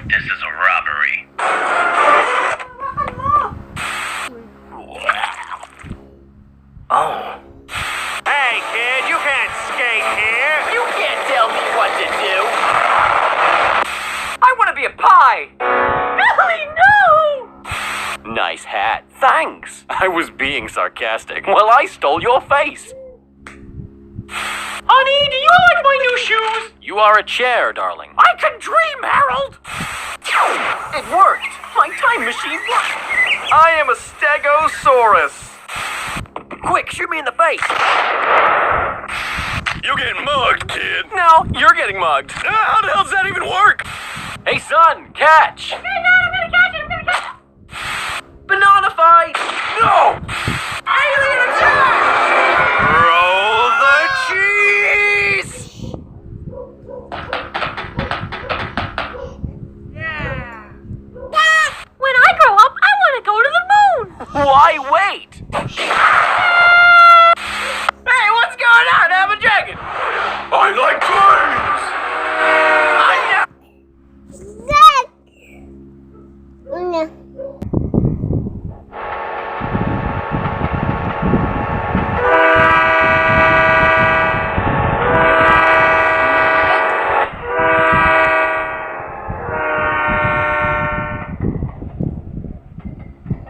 This is a robbery. Oh. Hey, kid, you can't skate here. You can't tell me what to do. I want to be a pie. Billy, no! Nice hat. Thanks. I was being sarcastic. Well, I stole your face. Honey, do you like my new shoes? You are a chair, darling. I can dream, Harold. It worked. My time machine worked. I am a Stegosaurus. Quick, shoot me in the face. You're getting mugged, kid. No, you're getting mugged. How the hell does that even work? Hey, son, catch.